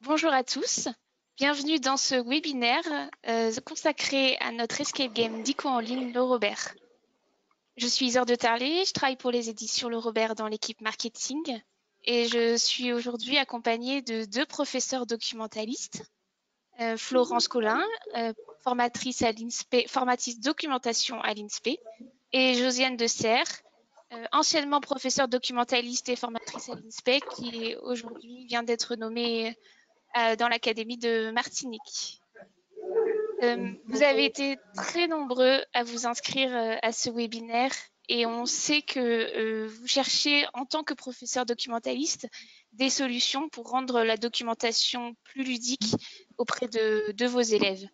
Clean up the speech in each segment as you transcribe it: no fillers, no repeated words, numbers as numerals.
Bonjour à tous, bienvenue dans ce webinaire consacré à notre escape game d'ICO en ligne Le Robert. Je suis Isor de Tarlet, je travaille pour les éditions Le Robert dans l'équipe marketing et je suis aujourd'hui accompagnée de deux professeurs documentalistes, Florence Collin, formatrice à l'INSPE, formatrice documentation à l'INSPE, et Josiane de Serres, anciennement professeure documentaliste et formatrice à l'INSPE, qui aujourd'hui vient d'être nommée dans l'Académie de Martinique. Vous avez été très nombreux à vous inscrire à ce webinaire et on sait que vous cherchez en tant que professeur documentaliste des solutions pour rendre la documentation plus ludique auprès de vos élèves.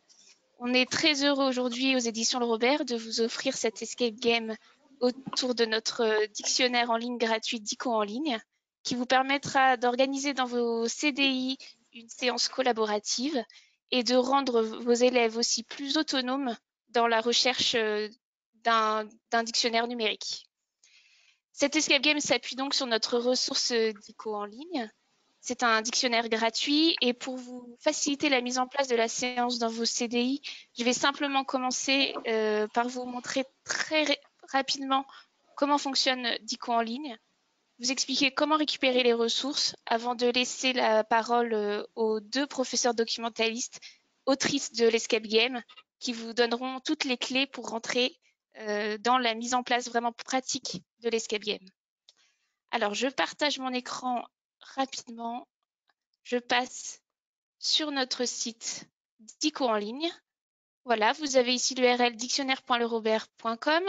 On est très heureux aujourd'hui aux éditions Le Robert de vous offrir cet escape game autour de notre dictionnaire en ligne gratuit d'ICO en ligne qui vous permettra d'organiser dans vos CDI une séance collaborative et de rendre vos élèves aussi plus autonomes dans la recherche d'un dictionnaire numérique. Cet escape game s'appuie donc sur notre ressource d'ICO en ligne. C'est un dictionnaire gratuit et pour vous faciliter la mise en place de la séance dans vos CDI, je vais simplement commencer par vous montrer très rapidement comment fonctionne DICO en ligne, vous expliquer comment récupérer les ressources avant de laisser la parole aux deux professeurs documentalistes, autrices de l'escape game, qui vous donneront toutes les clés pour rentrer dans la mise en place vraiment pratique de l'escape game. Alors, je partage mon écran rapidement. Je passe sur notre site d'ICO en ligne. Voilà, vous avez ici l'URL dictionnaire.lerobert.com.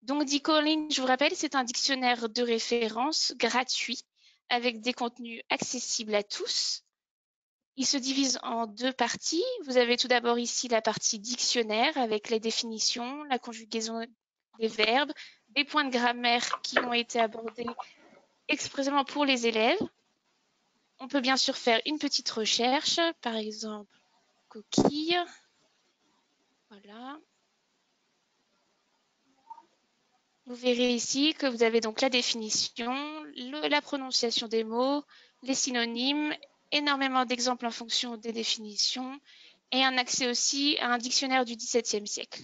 Donc, DICO en ligne, je vous rappelle, c'est un dictionnaire de référence gratuit avec des contenus accessibles à tous. Il se divise en deux parties. Vous avez tout d'abord ici la partie dictionnaire avec les définitions, la conjugaison des verbes, des points de grammaire qui ont été abordés expressément pour les élèves. On peut bien sûr faire une petite recherche, par exemple coquille. Voilà. Vous verrez ici que vous avez donc la définition, la prononciation des mots, les synonymes, énormément d'exemples en fonction des définitions et un accès aussi à un dictionnaire du XVIIe siècle.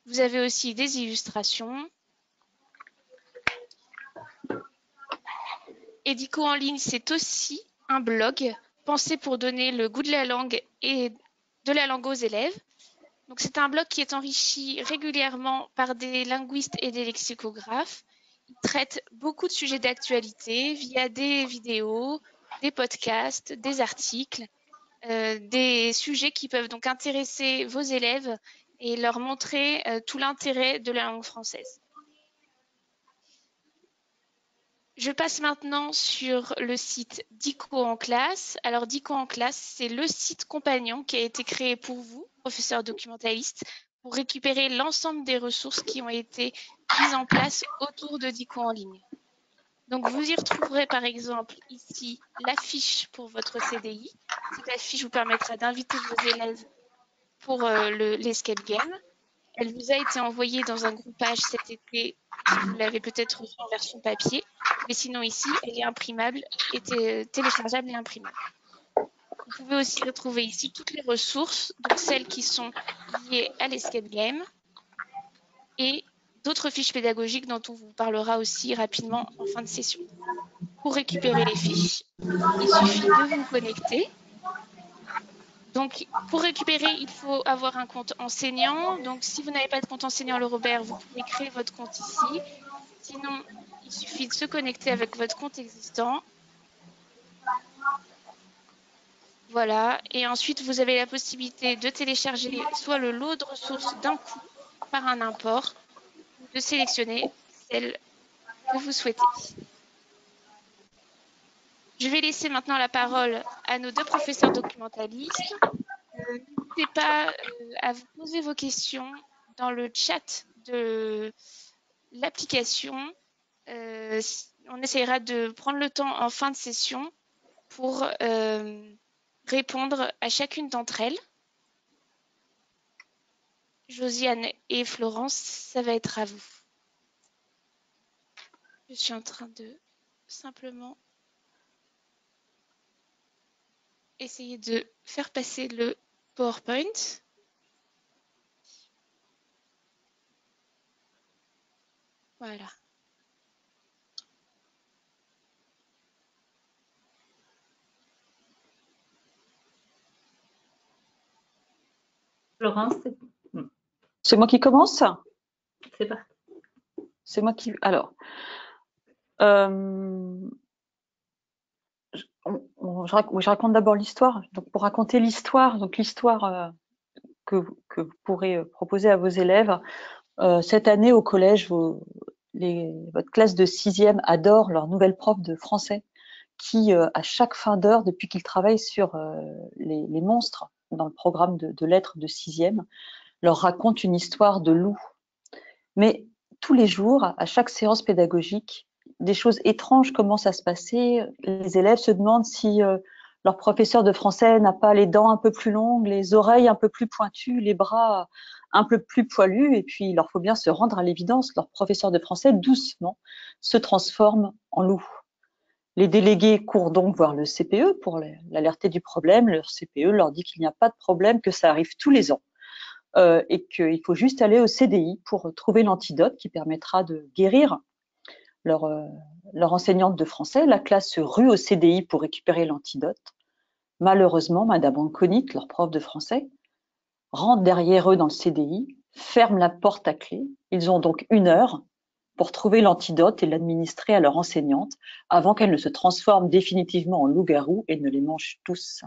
Vous avez aussi des illustrations. Edico en ligne, c'est aussi un blog pensé pour donner le goût de la langue et de la langue aux élèves. Donc, c'est un blog qui est enrichi régulièrement par des linguistes et des lexicographes. Il traite beaucoup de sujets d'actualité via des vidéos, des podcasts, des articles, des sujets qui peuvent donc intéresser vos élèves et leur montrer tout l'intérêt de la langue française. Je passe maintenant sur le site d'ICO en classe. Alors, d'ICO en classe, c'est le site compagnon qui a été créé pour vous, professeurs documentalistes, pour récupérer l'ensemble des ressources qui ont été mises en place autour de DICO en ligne. Donc, vous y retrouverez par exemple ici la fiche pour votre CDI. Cette affiche vous permettra d'inviter vos élèves pour l'escape game. Elle vous a été envoyée dans un groupage cet été. Vous l'avez peut-être reçue en version papier, mais sinon ici, elle est imprimable, et téléchargeable et imprimable. Vous pouvez aussi retrouver ici toutes les ressources, donc celles qui sont liées à l'escape game et d'autres fiches pédagogiques dont on vous parlera aussi rapidement en fin de session. Pour récupérer les fiches, il suffit de vous connecter. Donc, pour récupérer, il faut avoir un compte enseignant. Donc, si vous n'avez pas de compte enseignant Le Robert, vous pouvez créer votre compte ici. Sinon, il suffit de se connecter avec votre compte existant. Voilà. Et ensuite, vous avez la possibilité de télécharger soit le lot de ressources d'un coup par un import ou de sélectionner celle que vous souhaitez. Je vais laisser maintenant la parole à nos deux professeurs documentalistes. N'hésitez pas à vous poser vos questions dans le chat de l'application. On essaiera de prendre le temps en fin de session pour répondre à chacune d'entre elles. Josiane et Florence, ça va être à vous. Je suis en train de simplement essayer de faire passer le PowerPoint. Voilà. Laurence, C'est moi qui commence? c'est parti. C'est moi qui. Alors, je raconte d'abord l'histoire. Donc, pour raconter l'histoire, que vous pourrez proposer à vos élèves, cette année au collège, votre classe de sixième adore leur nouvelle prof de français qui, à chaque fin d'heure, depuis qu'ils travaillent sur les monstres dans le programme de lettres de sixième, leur raconte une histoire de loup. Mais tous les jours, à chaque séance pédagogique, des choses étranges commencent à se passer. Les élèves se demandent si leur professeur de français n'a pas les dents un peu plus longues, les oreilles un peu plus pointues, les bras un peu plus poilus. Et puis, il leur faut bien se rendre à l'évidence. Leur professeur de français, doucement, se transforme en loup. Les délégués courent donc voir le CPE pour l'alerter du problème. Le CPE leur dit qu'il n'y a pas de problème, que ça arrive tous les ans. Et qu'il faut juste aller au CDI pour trouver l'antidote qui permettra de guérir leur enseignante de français. La classe se rue au CDI pour récupérer l'antidote. Malheureusement, Madame Anconite, leur prof de français, rentre derrière eux dans le CDI, ferme la porte à clé. Ils ont donc 1 heure pour trouver l'antidote et l'administrer à leur enseignante avant qu'elle ne se transforme définitivement en loup-garou et ne les mange tous.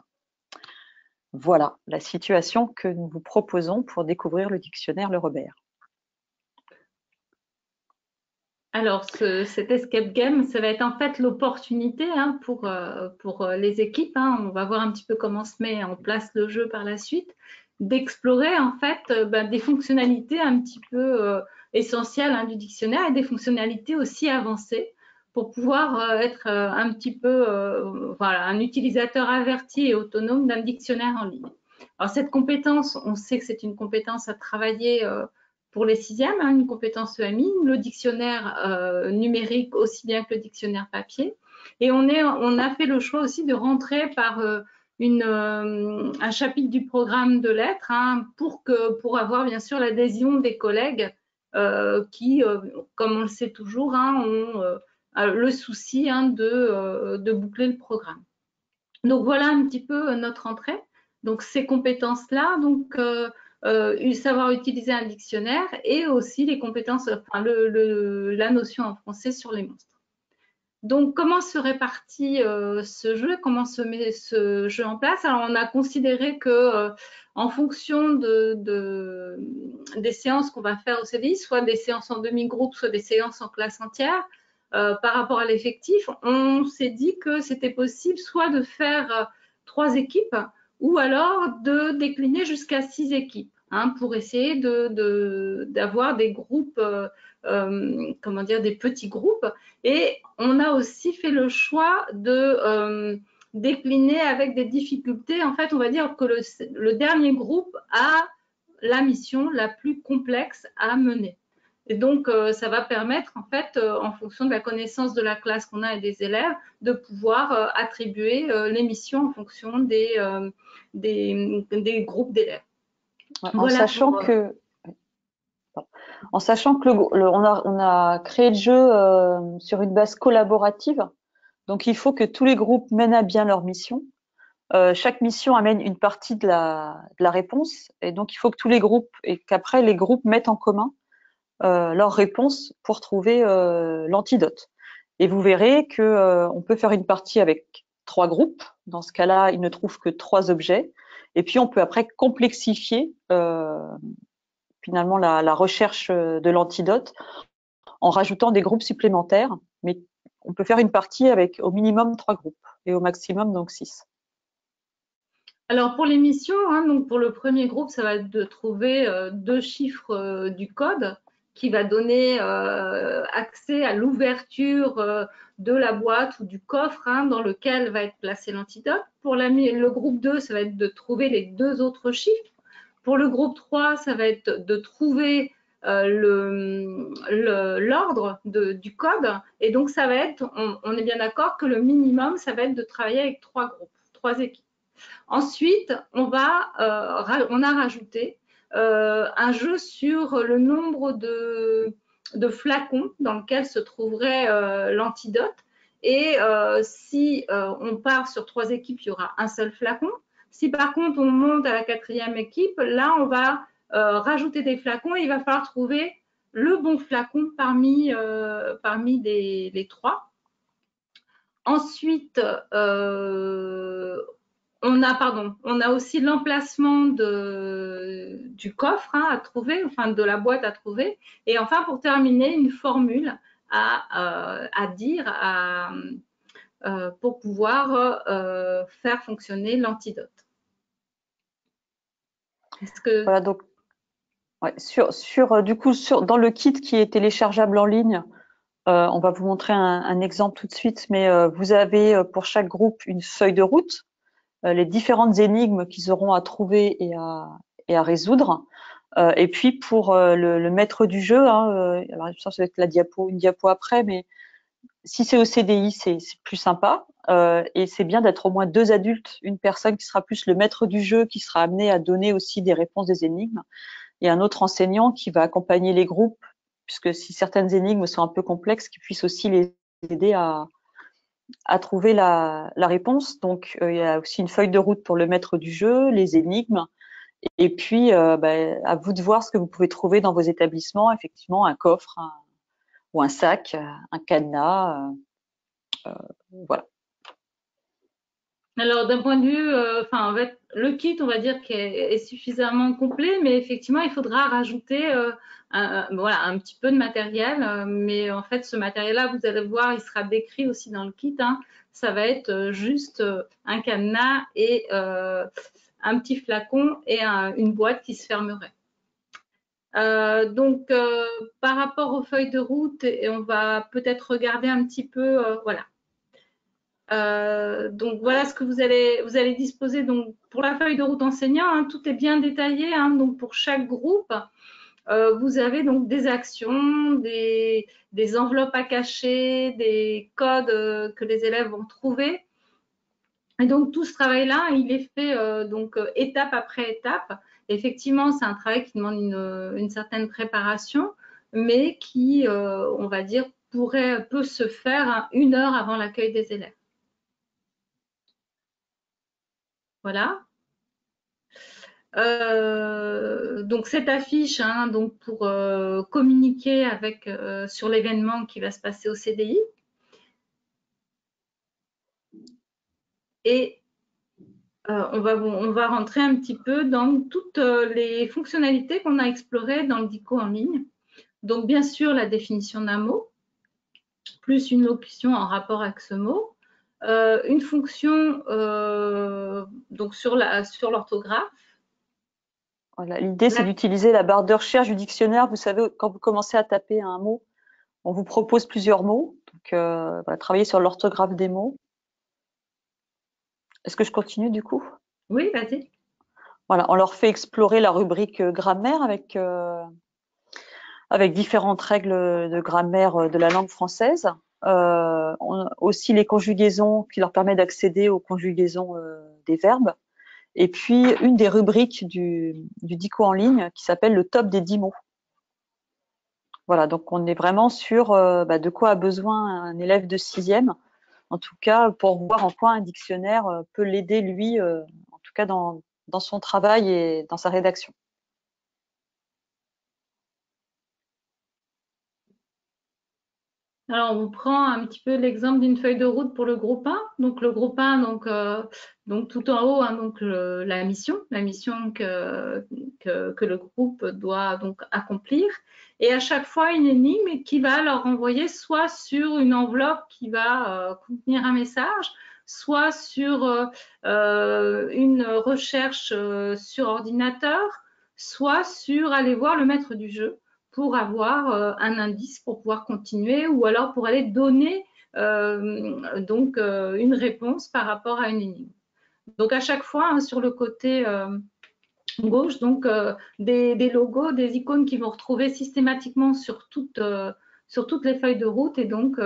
Voilà la situation que nous vous proposons pour découvrir le dictionnaire Le Robert. Alors, cet escape game, ça va être en fait l'opportunité pour les équipes. On va voir un petit peu comment se met en place le jeu par la suite, d'explorer en fait des fonctionnalités un petit peu essentielles du dictionnaire et des fonctionnalités aussi avancées pour pouvoir être un petit peu voilà, un utilisateur averti et autonome d'un dictionnaire en ligne. Alors, cette compétence, on sait que c'est une compétence à travailler pour les sixièmes, une compétence EMI, le dictionnaire numérique aussi bien que le dictionnaire papier. Et on a fait le choix aussi de rentrer par un chapitre du programme de lettres pour avoir bien sûr l'adhésion des collègues qui, comme on le sait toujours, ont le souci de boucler le programme. Donc voilà un petit peu notre entrée. Donc ces compétences-là, donc savoir utiliser un dictionnaire et aussi les compétences, enfin la notion en français sur les monstres. Donc comment se répartit ce jeu, comment se met ce jeu en place? Alors on a considéré que en fonction des séances qu'on va faire au CDI, soit des séances en demi-groupe, soit des séances en classe entière, par rapport à l'effectif, on s'est dit que c'était possible soit de faire 3 équipes ou alors de décliner jusqu'à 6 équipes pour essayer d'avoir des groupes, comment dire, des petits groupes. Et on a aussi fait le choix de décliner avec des difficultés. En fait, on va dire que le dernier groupe a la mission la plus complexe à mener. Et donc, ça va permettre, en fait, en fonction de la connaissance de la classe qu'on a et des élèves, de pouvoir attribuer les missions en fonction des groupes d'élèves. Ouais, Voilà en sachant que on a créé le jeu sur une base collaborative, donc il faut que tous les groupes mènent à bien leur mission. Chaque mission amène une partie de la réponse, et donc il faut que tous les groupes et qu'après les groupes mettent en commun leurs réponses pour trouver l'antidote. Et vous verrez que on peut faire une partie avec 3 groupes. Dans ce cas-là, ils ne trouvent que 3 objets. Et puis on peut après complexifier finalement la recherche de l'antidote en rajoutant des groupes supplémentaires. Mais on peut faire une partie avec au minimum 3 groupes et au maximum donc 6. Alors pour l'émission, donc pour le premier groupe, ça va être de trouver 2 chiffres du code qui va donner accès à l'ouverture de la boîte ou du coffre dans lequel va être placé l'antidote. Pour le groupe 2, ça va être de trouver les 2 autres chiffres. Pour le groupe 3, ça va être de trouver l'ordre du code. Et donc, ça va être, on est bien d'accord que le minimum, ça va être de travailler avec 3 groupes, 3 équipes. Ensuite, on a rajouté un jeu sur le nombre de flacons dans lequel se trouverait l'antidote. Et si on part sur 3 équipes, il y aura un seul flacon. Si par contre on monte à la 4e équipe, là on va rajouter des flacons et il va falloir trouver le bon flacon parmi les 3. Ensuite, on a aussi l'emplacement du coffre à trouver, enfin de la boîte à trouver. Et enfin, pour terminer, une formule à dire pour pouvoir faire fonctionner l'antidote. Voilà, donc, ouais, du coup, dans le kit qui est téléchargeable en ligne, on va vous montrer un exemple tout de suite, mais vous avez pour chaque groupe une feuille de route, les différentes énigmes qu'ils auront à trouver et à résoudre. Et puis pour le maître du jeu, alors ça va être une diapo après, mais si c'est au CDI, c'est plus sympa. Et c'est bien d'être au moins 2 adultes, une personne qui sera plus le maître du jeu, qui sera amené à donner aussi des réponses des énigmes, et un autre enseignant qui va accompagner les groupes, puisque si certaines énigmes sont un peu complexes, qui puisse aussi les aider à trouver la réponse. Donc, il y a aussi une feuille de route pour le maître du jeu, les énigmes, et puis à vous de voir ce que vous pouvez trouver dans vos établissements, effectivement, un coffre ou un sac, un cadenas, voilà. Alors, d'un point de vue, en fait, le kit, on va dire, est suffisamment complet, mais effectivement, il faudra rajouter voilà, un petit peu de matériel. Mais en fait, ce matériel-là, vous allez voir, il sera décrit aussi dans le kit. Ça va être juste un cadenas et un petit flacon et une boîte qui se fermerait. Donc, par rapport aux feuilles de route, et on va peut-être regarder un petit peu, voilà. Donc voilà ce que vous allez disposer. Donc pour la feuille de route enseignant, tout est bien détaillé. Donc pour chaque groupe, vous avez donc des actions, des enveloppes à cacher, des codes que les élèves vont trouver. Et donc tout ce travail-là, il est fait étape après étape. Effectivement, c'est un travail qui demande une certaine préparation, mais qui, on va dire, peut se faire 1 heure avant l'accueil des élèves. Voilà. Donc cette affiche, donc pour communiquer avec sur l'événement qui va se passer au CDI. Et on va rentrer un petit peu dans toutes les fonctionnalités qu'on a explorées dans le DICO en ligne. Donc bien sûr la définition d'un mot, plus une locution en rapport avec ce mot, une fonction donc sur l'orthographe. Voilà, l'idée, c'est d'utiliser la barre de recherche du dictionnaire. Vous savez, quand vous commencez à taper un mot, on vous propose plusieurs mots. Donc, voilà, travailler sur l'orthographe des mots. Est-ce que je continue du coup? Oui, vas-y. Voilà, on leur fait explorer la rubrique grammaire avec différentes règles de grammaire de la langue française. Aussi les conjugaisons qui leur permet d'accéder aux conjugaisons des verbes. Et puis, une des rubriques du DICO en ligne qui s'appelle le top des 10 mots. Voilà, donc on est vraiment sur de quoi a besoin un élève de 6e, en tout cas pour voir en quoi un dictionnaire peut l'aider lui, en tout cas dans son travail et dans sa rédaction. Alors, on prend un petit peu l'exemple d'une feuille de route pour le groupe 1. Donc, le groupe 1, donc tout en haut, donc la mission que le groupe doit donc accomplir. Et à chaque fois, une énigme qui va leur envoyer soit sur une enveloppe qui va contenir un message, soit sur une recherche sur ordinateur, soit sur aller voir le maître du jeu pour avoir un indice pour pouvoir continuer ou alors pour aller donner une réponse par rapport à une énigme. Donc à chaque fois, sur le côté gauche, donc des logos, des icônes qui vont retrouver systématiquement sur toutes les feuilles de route et donc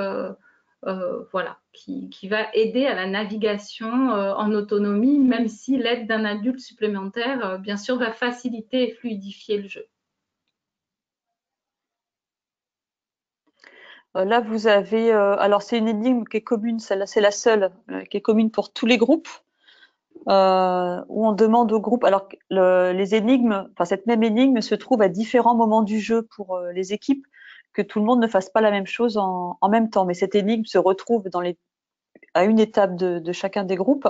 voilà, qui va aider à la navigation en autonomie, même si l'aide d'un adulte supplémentaire, bien sûr, va faciliter et fluidifier le jeu. Là, vous avez, alors c'est une énigme qui est commune, celle-là, c'est la seule qui est commune pour tous les groupes, où on demande au groupe. Alors, les énigmes, enfin cette même énigme se trouve à différents moments du jeu pour les équipes, que tout le monde ne fasse pas la même chose en même temps. Mais cette énigme se retrouve à une étape de chacun des groupes.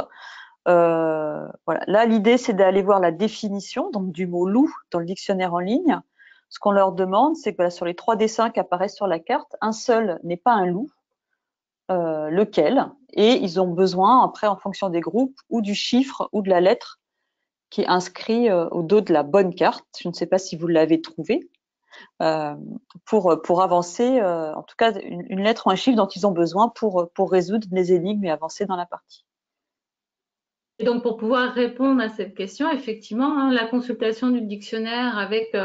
Voilà. Là, l'idée, c'est d'aller voir la définition donc du mot loup dans le dictionnaire en ligne. Ce qu'on leur demande, c'est que voilà, sur les 3 dessins qui apparaissent sur la carte, un seul n'est pas un loup. Lequel? Et ils ont besoin, après, en fonction des groupes, ou du chiffre ou de la lettre qui est inscrit au dos de la bonne carte. Je ne sais pas si vous l'avez trouvé. Pour avancer, en tout cas, une lettre ou un chiffre dont ils ont besoin pour résoudre les énigmes et avancer dans la partie. Et donc, pour pouvoir répondre à cette question, effectivement, hein, la consultation du dictionnaire avec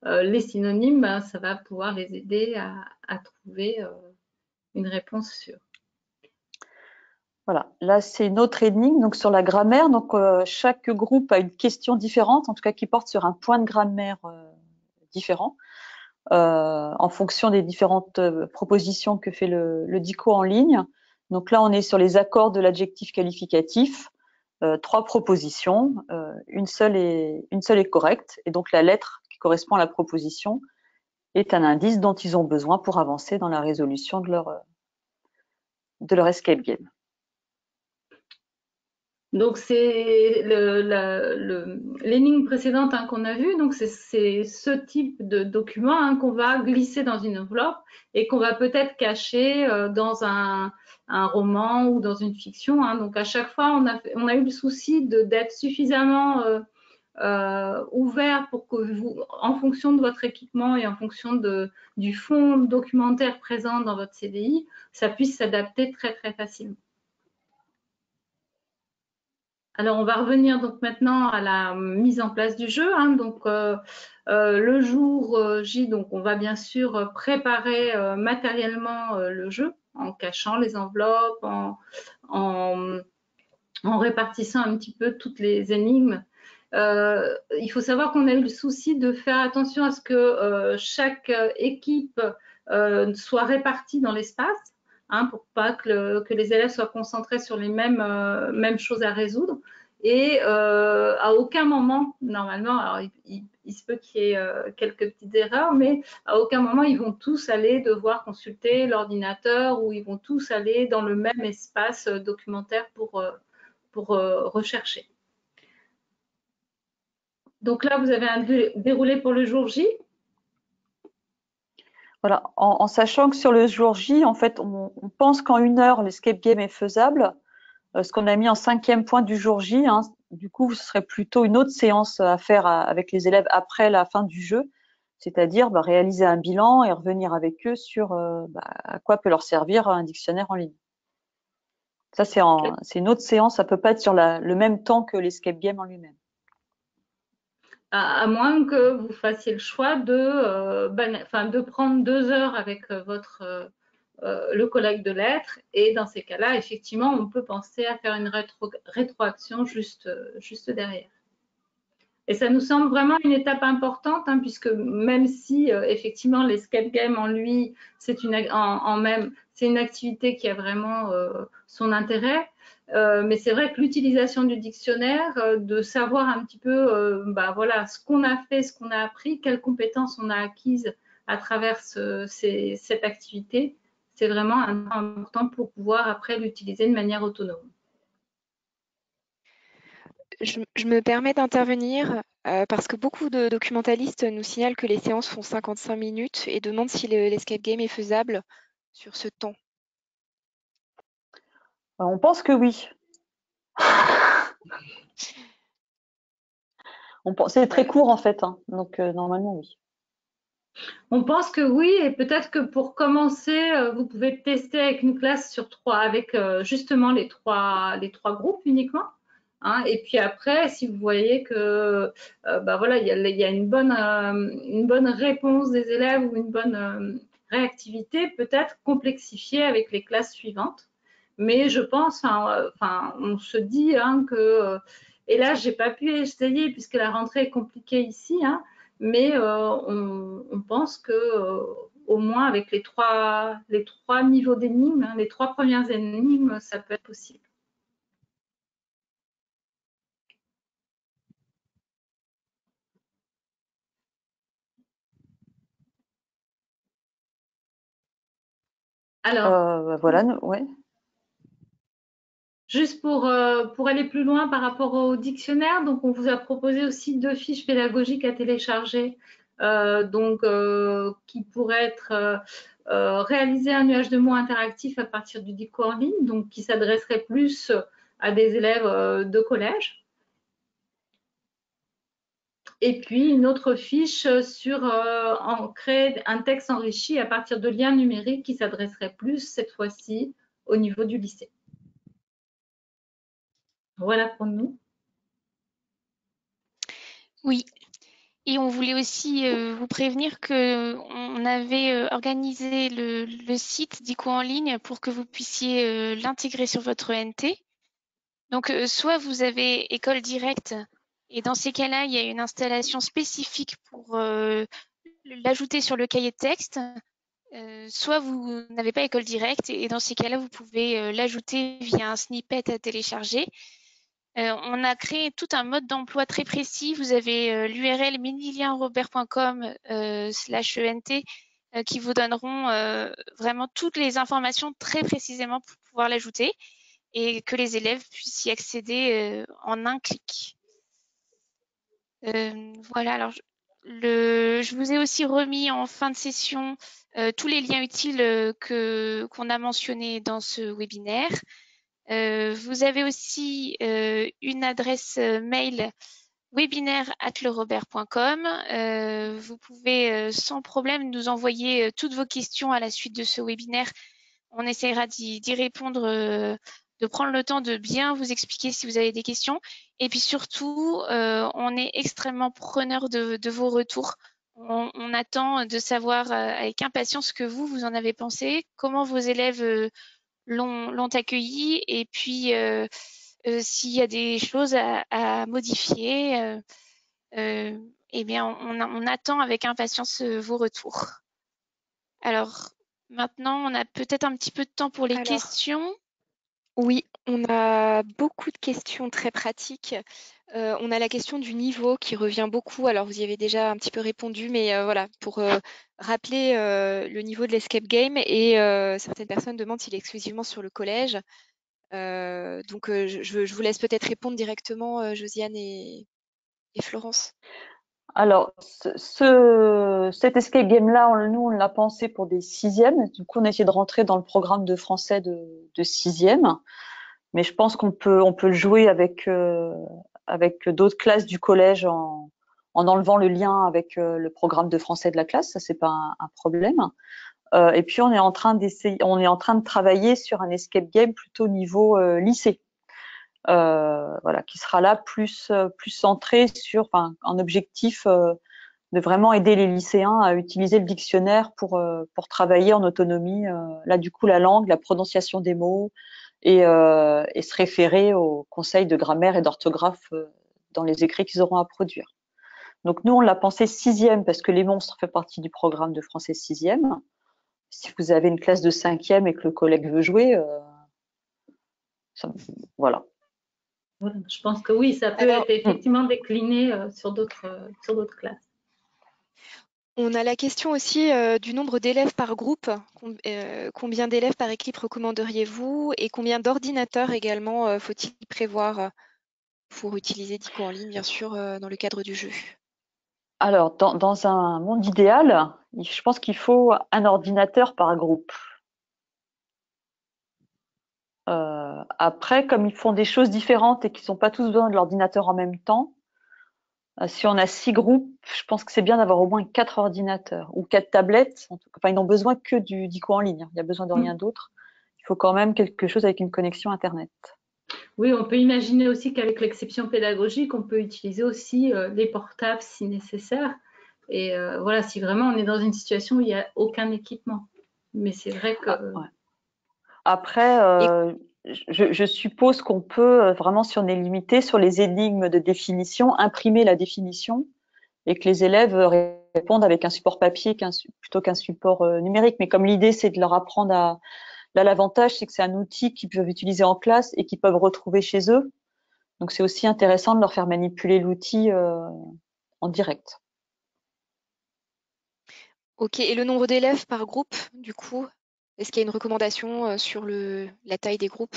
les synonymes, ben, ça va pouvoir les aider à trouver une réponse sûre. Voilà, là c'est une autre énigme donc sur la grammaire. Donc chaque groupe a une question différente, en tout cas qui porte sur un point de grammaire différent, en fonction des différentes propositions que fait le dico en ligne. Donc là on est sur les accords de l'adjectif qualificatif. 3 propositions, une seule est correcte, et donc la lettre qui correspond à la proposition est un indice dont ils ont besoin pour avancer dans la résolution de leur escape game. Donc, c'est l'énigme précédente hein, qu'on a vue. Donc, c'est ce type de document hein, qu'on va glisser dans une enveloppe et qu'on va peut-être cacher dans un roman ou dans une fiction. Hein. Donc, à chaque fois, on a eu le souci d'être suffisamment ouvert pour que vous, en fonction de votre équipement et en fonction du fond documentaire présent dans votre CDI, ça puisse s'adapter très, très facilement. Alors, on va revenir donc maintenant à la mise en place du jeu. Hein. Donc, le jour J, donc on va bien sûr préparer matériellement le jeu en cachant les enveloppes, en répartissant un petit peu toutes les énigmes. Il faut savoir qu'on a eu le souci de faire attention à ce que chaque équipe soit répartie dans l'espace. Hein, pour pas que les élèves soient concentrés sur les mêmes choses à résoudre. Et à aucun moment, normalement, alors il se peut qu'il y ait quelques petites erreurs, mais à aucun moment ils vont tous aller devoir consulter l'ordinateur ou ils vont tous aller dans le même espace documentaire pour rechercher. Donc là, vous avez un déroulé pour le jour J. Voilà, en sachant que sur le jour J, en fait, on pense qu'en 1 heure, l'escape game est faisable. Ce qu'on a mis en 5e point du jour J, hein, du coup, ce serait plutôt une autre séance à faire avec les élèves après la fin du jeu, c'est-à-dire réaliser un bilan et revenir avec eux sur à quoi peut leur servir un dictionnaire en ligne. Ça, c'est une autre séance, ça peut pas être sur le même temps que l'escape game en lui-même. À moins que vous fassiez le choix de prendre 2 heures avec le collègue de lettres. Et dans ces cas-là, effectivement, on peut penser à faire une rétroaction juste derrière. Et ça nous semble vraiment une étape importante, hein, puisque même si effectivement l'escape game en lui, c'est une activité qui a vraiment son intérêt, mais c'est vrai que l'utilisation du dictionnaire, de savoir un petit peu voilà, ce qu'on a fait, ce qu'on a appris, quelles compétences on a acquises à travers cette activité, c'est vraiment important pour pouvoir après l'utiliser de manière autonome. Je me permets d'intervenir parce que beaucoup de documentalistes nous signalent que les séances font 55 minutes et demandent si l'escape game est faisable sur ce temps. On pense que oui. C'est très court en fait, hein, donc normalement oui. On pense que oui, et peut-être que pour commencer, vous pouvez tester avec une classe sur 3, avec justement les trois groupes uniquement. Hein, et puis après, si vous voyez que voilà, il y a une bonne réponse des élèves ou une bonne réactivité peut être complexifiée avec les classes suivantes. Mais je pense, on se dit que, et là, j'ai pas pu essayer puisque la rentrée est compliquée ici, mais on pense que au moins avec les trois niveaux d'énigmes, les 3 premières énigmes, ça peut être possible. Alors, voilà, ouais. Juste pour aller plus loin par rapport au dictionnaire, donc on vous a proposé aussi 2 fiches pédagogiques à télécharger, qui pourraient être réaliser un nuage de mots interactif à partir du dico en ligne, donc qui s'adresserait plus à des élèves de collège. Et puis une autre fiche sur créer un texte enrichi à partir de liens numériques qui s'adresserait plus cette fois-ci au niveau du lycée. Voilà pour nous. Oui. Et on voulait aussi vous prévenir qu'on avait organisé le site d'ICO en ligne pour que vous puissiez l'intégrer sur votre ENT. Donc, soit vous avez école directe, et dans ces cas-là, il y a une installation spécifique pour l'ajouter sur le cahier de texte. Soit vous n'avez pas école directe, et dans ces cas-là, vous pouvez l'ajouter via un snippet à télécharger. On a créé tout un mode d'emploi très précis. Vous avez l'URL minilienrobert.com/ENT qui vous donneront vraiment toutes les informations très précisément pour pouvoir l'ajouter et que les élèves puissent y accéder en un clic. Voilà, alors je vous ai aussi remis en fin de session tous les liens utiles qu'on a mentionnés dans ce webinaire. Vous avez aussi une adresse mail webinaire@lerobert.com. Vous pouvez sans problème nous envoyer toutes vos questions à la suite de ce webinaire. On essaiera d'y répondre, de prendre le temps de bien vous expliquer si vous avez des questions. Et puis surtout, on est extrêmement preneur de vos retours. On attend de savoir avec impatience ce que vous en avez pensé, comment vos élèves l'ont accueilli et puis s'il y a des choses à modifier, eh bien on attend avec impatience vos retours. Alors maintenant, on a peut-être un petit peu de temps pour les questions. Oui, on a beaucoup de questions très pratiques. On a la question du niveau qui revient beaucoup. Alors, vous y avez déjà un petit peu répondu, mais voilà, pour rappeler le niveau de l'escape game. Et certaines personnes demandent s'il est exclusivement sur le collège. Donc, je vous laisse peut-être répondre directement, Josiane et Florence. Alors, cet escape game-là, nous, on l'a pensé pour des sixièmes. Du coup, on a essayé de rentrer dans le programme de français de sixième. Mais je pense qu'on peut le jouer avec d'autres classes du collège en enlevant le lien avec le programme de français de la classe. Ça, c'est pas un problème. Et puis, on est en train de travailler sur un escape game plutôt niveau lycée. Voilà, qui sera là plus centré sur un objectif de vraiment aider les lycéens à utiliser le dictionnaire pour travailler en autonomie. Là, du coup, la langue, la prononciation des mots et se référer aux conseils de grammaire et d'orthographe dans les écrits qu'ils auront à produire. Donc, nous, on l'a pensé sixième parce que les monstres fait partie du programme de français sixième. Si vous avez une classe de cinquième et que le collègue veut jouer, voilà. Je pense que oui, ça peut être effectivement décliné sur d'autres classes. On a la question aussi du nombre d'élèves par groupe. Combien d'élèves par équipe recommanderiez-vous et combien d'ordinateurs également faut-il prévoir pour utiliser DICO en ligne, bien sûr, dans le cadre du jeu? Alors, dans un monde idéal, je pense qu'il faut un ordinateur par groupe. Après, comme ils font des choses différentes et qu'ils n'ont pas tous besoin de l'ordinateur en même temps, si on a 6 groupes, je pense que c'est bien d'avoir au moins 4 ordinateurs ou 4 tablettes. Enfin, ils n'ont besoin que du DICO en ligne. Il n'y a besoin de rien d'autre. Il faut quand même quelque chose avec une connexion Internet. Oui, on peut imaginer aussi qu'avec l'exception pédagogique, on peut utiliser aussi les portables si nécessaire, Et voilà, si vraiment on est dans une situation où il n'y a aucun équipement. Mais c'est vrai que… Ouais. Après, je suppose qu'on peut vraiment, si on est limité sur les énigmes de définition, imprimer la définition et que les élèves répondent avec un support papier plutôt qu'un support numérique. Mais comme l'idée, c'est de leur apprendre à… Là, l'avantage, c'est que c'est un outil qu'ils peuvent utiliser en classe et qu'ils peuvent retrouver chez eux. Donc, c'est aussi intéressant de leur faire manipuler l'outil en direct. Ok, et le nombre d'élèves par groupe, du coup, est-ce qu'il y a une recommandation sur la taille des groupes?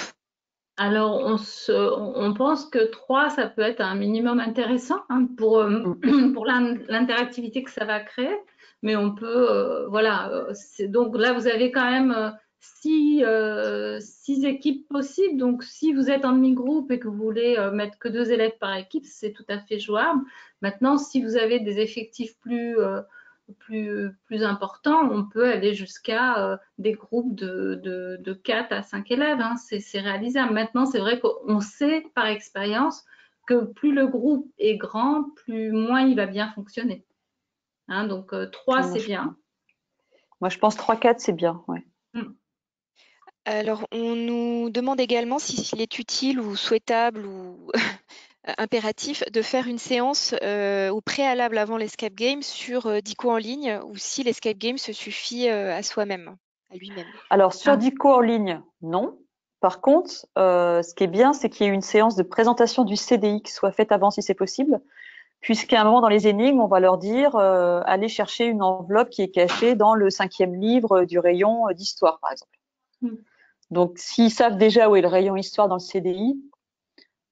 Alors, on pense que 3, ça peut être un minimum intéressant hein, pour l'interactivité que ça va créer. Mais on peut, voilà. Donc là, vous avez quand même 6 équipes possibles. Donc, si vous êtes en demi-groupe et que vous voulez mettre que 2 élèves par équipe, c'est tout à fait jouable. Maintenant, si vous avez des effectifs plus important, on peut aller jusqu'à des groupes de 4 à 5 élèves. Hein. C'est réalisable. Maintenant, c'est vrai qu'on sait par expérience que plus le groupe est grand, moins il va bien fonctionner. Hein, donc 3, c'est bien. Moi, je pense 3-4, c'est bien. Ouais. Alors, on nous demande également s'il est utile ou souhaitable ou impératif de faire une séance au préalable avant l'escape game sur Dico en ligne ou si l'escape game se suffit à soi-même, à lui-même. Alors, sur Dico en ligne, non. Par contre, ce qui est bien, c'est qu'il y ait une séance de présentation du CDI qui soit faite avant si c'est possible, puisqu'à un moment dans les énigmes, on va leur dire allez chercher une enveloppe qui est cachée dans le 5e livre du rayon d'histoire, par exemple. Donc, s'ils savent déjà où est le rayon histoire dans le CDI,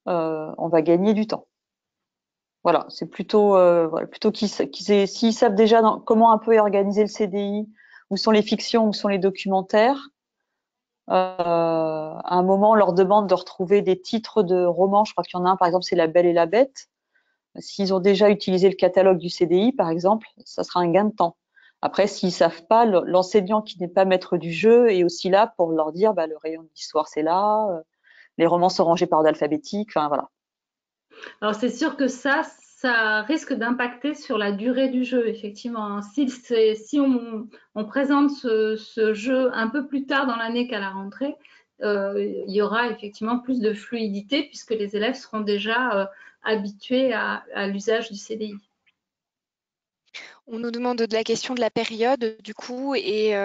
on va gagner du temps. Voilà, c'est plutôt s'ils savent déjà comment un peu est organisé le CDI, où sont les fictions, où sont les documentaires. À un moment, on leur demande de retrouver des titres de romans. Je crois qu'il y en a un, par exemple, c'est La Belle et la Bête. S'ils ont déjà utilisé le catalogue du CDI, par exemple, ça sera un gain de temps. Après, s'ils savent pas, l'enseignant qui n'est pas maître du jeu est aussi là pour leur dire, le rayon d'histoire c'est là, les romans sont rangés par ordre alphabétique. Enfin voilà. Alors c'est sûr que ça risque d'impacter sur la durée du jeu, effectivement. Si on présente ce jeu un peu plus tard dans l'année qu'à la rentrée, il y aura effectivement plus de fluidité puisque les élèves seront déjà habitués à l'usage du CDI. On nous demande de la question de la période, du coup, et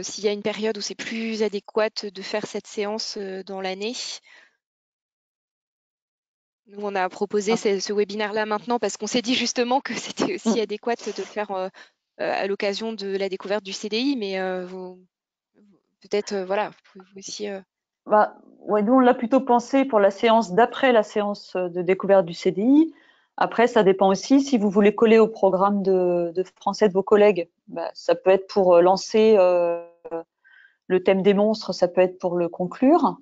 s'il y a une période où c'est plus adéquate de faire cette séance dans l'année. Nous, on a proposé ce webinaire-là maintenant parce qu'on s'est dit justement que c'était aussi adéquat de le faire à l'occasion de la découverte du CDI, mais peut-être, voilà, vous pouvez vous aussi… Nous, on l'a plutôt pensé pour la séance d'après la séance de découverte du CDI. Après, ça dépend aussi si vous voulez coller au programme de français de vos collègues. Ça peut être pour lancer le thème des monstres, ça peut être pour le conclure,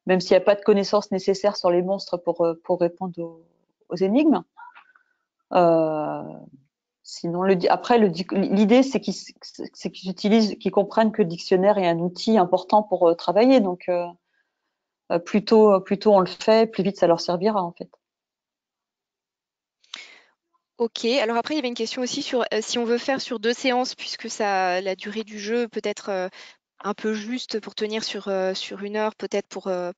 même s'il n'y a pas de connaissances nécessaires sur les monstres pour répondre aux énigmes. Sinon, l'idée, c'est qu'ils comprennent que le dictionnaire est un outil important pour travailler. Donc, plus tôt on le fait, plus vite ça leur servira en fait. Ok, alors après il y avait une question aussi sur si on veut faire sur 2 séances, puisque la durée du jeu peut être un peu juste pour tenir sur 1 heure, peut-être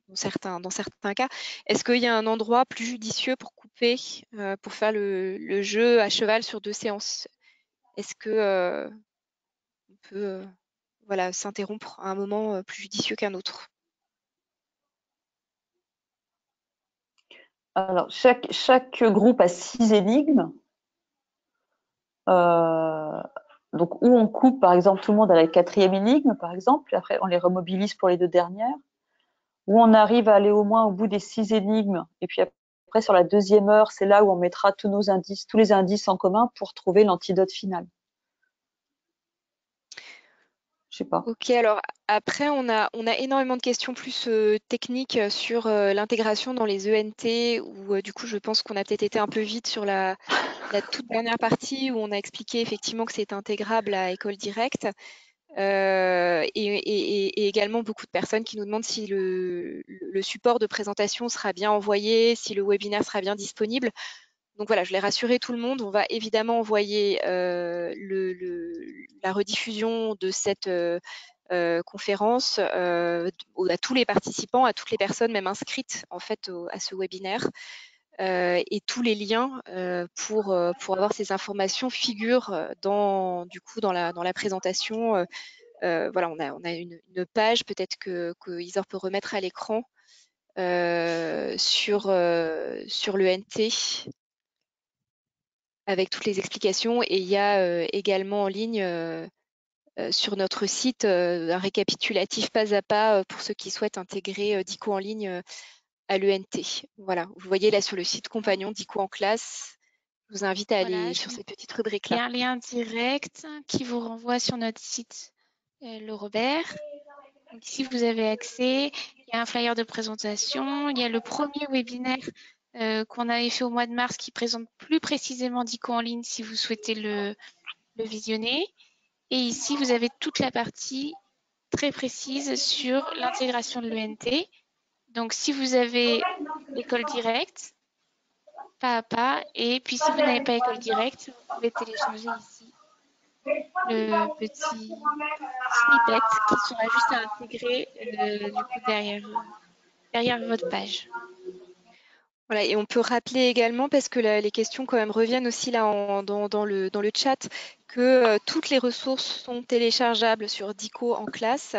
dans certains cas. Est-ce qu'il y a un endroit plus judicieux pour couper, pour faire le jeu à cheval sur 2 séances? Est-ce que on peut s'interrompre à un moment plus judicieux qu'un autre? Alors, chaque groupe a 6 énigmes. Donc, où on coupe, par exemple, tout le monde à la 4e énigme, par exemple, et après on les remobilise pour les 2 dernières, où on arrive à aller au moins au bout des 6 énigmes, et puis après, sur la 2e heure, c'est là où on mettra tous les indices en commun pour trouver l'antidote final. Je sais pas. Ok, alors après, on a énormément de questions plus techniques sur l'intégration dans les ENT, où du coup, je pense qu'on a peut-être été un peu vite sur la toute dernière partie, où on a expliqué effectivement que c'est intégrable à École Directe, et également beaucoup de personnes qui nous demandent si le support de présentation sera bien envoyé, si le webinaire sera bien disponible. Donc voilà, je l'ai rassuré tout le monde. On va évidemment envoyer la rediffusion de cette conférence à tous les participants, à toutes les personnes même inscrites en fait à ce webinaire. Et tous les liens pour avoir ces informations figurent dans la présentation. Voilà, on a une page peut-être que Isor peut remettre à l'écran sur l'ENT avec toutes les explications. Et il y a également en ligne sur notre site un récapitulatif pas à pas pour ceux qui souhaitent intégrer DICO en ligne à l'ENT. Voilà, vous voyez là sur le site compagnon DICO en classe. Je vous invite à aller sur ces petites rubriques-là. Il y a un lien direct qui vous renvoie sur notre site Le Robert. Donc ici, vous avez accès. Il y a un flyer de présentation. Il y a le premier webinaire qu'on avait fait au mois de mars qui présente plus précisément DICO en ligne si vous souhaitez le visionner. Et ici, vous avez toute la partie très précise sur l'intégration de l'ENT. Donc, si vous avez l'école directe, pas à pas, et puis si vous n'avez pas école directe, vous pouvez télécharger ici le petit snippet qui sera juste à intégrer du coup derrière votre page. Voilà, et on peut rappeler également, parce que les questions quand même reviennent aussi là dans le chat, que toutes les ressources sont téléchargeables sur DICO en classe.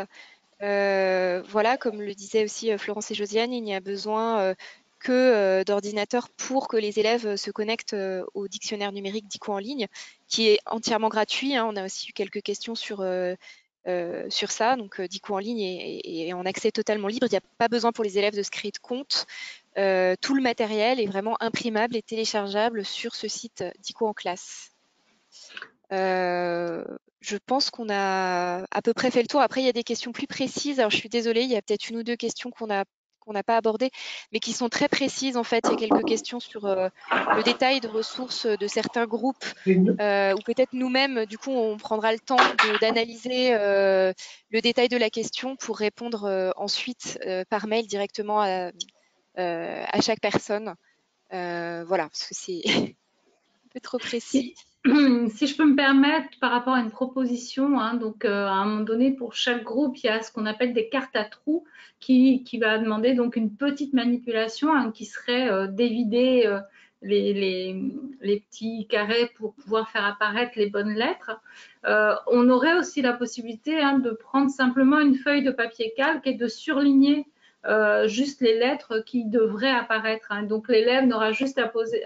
Voilà, comme le disaient aussi Florence et Josiane, il n'y a besoin que d'ordinateur pour que les élèves se connectent au dictionnaire numérique DICO en ligne, qui est entièrement gratuit. Hein. On a aussi eu quelques questions sur ça. Donc, DICO en ligne est en accès totalement libre. Il n'y a pas besoin pour les élèves de se créer de compte. Tout le matériel est vraiment imprimable et téléchargeable sur ce site DICO en classe. Je pense qu'on a à peu près fait le tour. Après, il y a des questions plus précises. Alors, je suis désolée, il y a peut-être une ou deux questions qu'on n'a pas abordées, mais qui sont très précises. En fait, il y a quelques questions sur le détail de ressources de certains groupes, ou peut-être nous-mêmes. Du coup, on prendra le temps d'analyser le détail de la question pour répondre ensuite par mail directement à chaque personne. Voilà, parce que c'est un peu trop précis. Si je peux me permettre, par rapport à une proposition, hein, donc à un moment donné, pour chaque groupe, il y a ce qu'on appelle des cartes à trous qui va demander donc une petite manipulation hein, qui serait d'évider les petits carrés pour pouvoir faire apparaître les bonnes lettres. On aurait aussi la possibilité hein, de prendre simplement une feuille de papier calque et de surligner juste les lettres qui devraient apparaître. Hein. Donc l'élève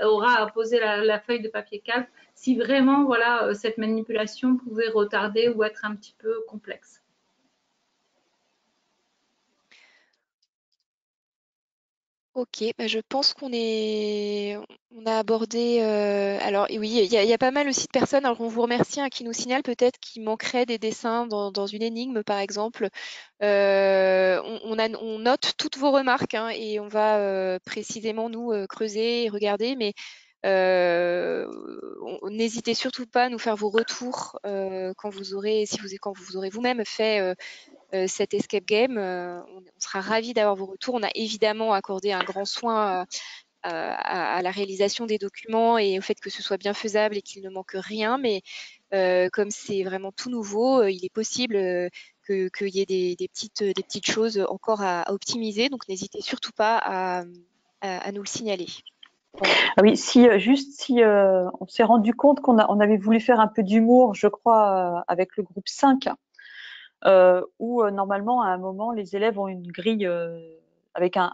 aura à poser la feuille de papier calque si vraiment voilà, cette manipulation pouvait retarder ou être un petit peu complexe. Ok, bah je pense qu'on a abordé. Alors oui, il y a pas mal aussi de personnes. Alors on vous remercie qui nous signalent peut-être qu'il manquerait des dessins dans une énigme, par exemple. On note toutes vos remarques et on va précisément nous creuser et regarder, mais n'hésitez surtout pas à nous faire vos retours quand vous aurez vous-même fait cet escape game. On sera ravis d'avoir vos retours. On a évidemment accordé un grand soin à la réalisation des documents et au fait que ce soit bien faisable et qu'il ne manque rien. Mais comme c'est vraiment tout nouveau, il est possible qu'il y ait des petites choses encore à optimiser. Donc n'hésitez surtout pas à nous le signaler. Ah oui, si on s'est rendu compte qu'on avait voulu faire un peu d'humour, je crois, avec le groupe 5, où normalement à un moment les élèves ont une grille avec un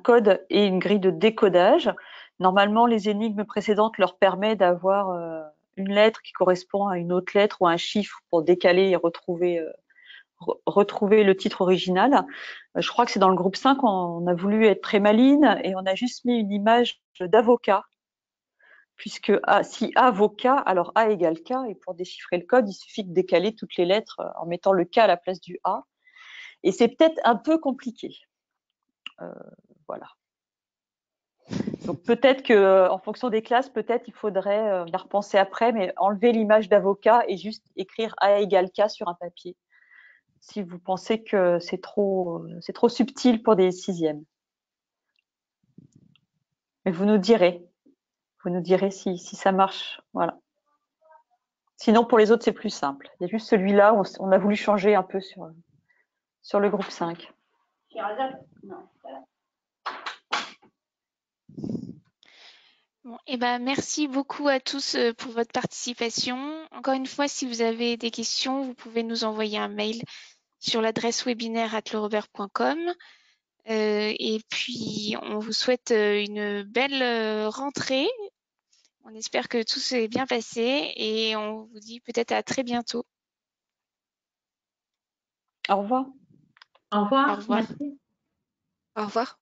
code et une grille de décodage. Normalement, les énigmes précédentes leur permettent d'avoir une lettre qui correspond à une autre lettre ou un chiffre pour décaler et retrouver le titre original. Je crois que c'est dans le groupe 5, on a voulu être très maline et on a juste mis une image d'avocat, puisque si A vaut K, alors A égale K, et pour déchiffrer le code, il suffit de décaler toutes les lettres en mettant le K à la place du A. Et c'est peut-être un peu compliqué. Voilà. Donc peut-être que, en fonction des classes, peut-être il faudrait la repenser après, mais enlever l'image d'avocat et juste écrire A égale K sur un papier. Si vous pensez que c'est trop subtil pour des sixièmes. Mais vous nous direz. Vous nous direz si ça marche. Voilà. Sinon, pour les autres, c'est plus simple. Il y a juste celui-là, on a voulu changer un peu sur le groupe 5. Bon, eh ben, merci beaucoup à tous pour votre participation. Encore une fois, si vous avez des questions, vous pouvez nous envoyer un mail sur l'adresse webinaire@lerobert.com. Et puis, on vous souhaite une belle rentrée. On espère que tout s'est bien passé et on vous dit peut-être à très bientôt. Au revoir. Au revoir. Au revoir. Merci. Au revoir.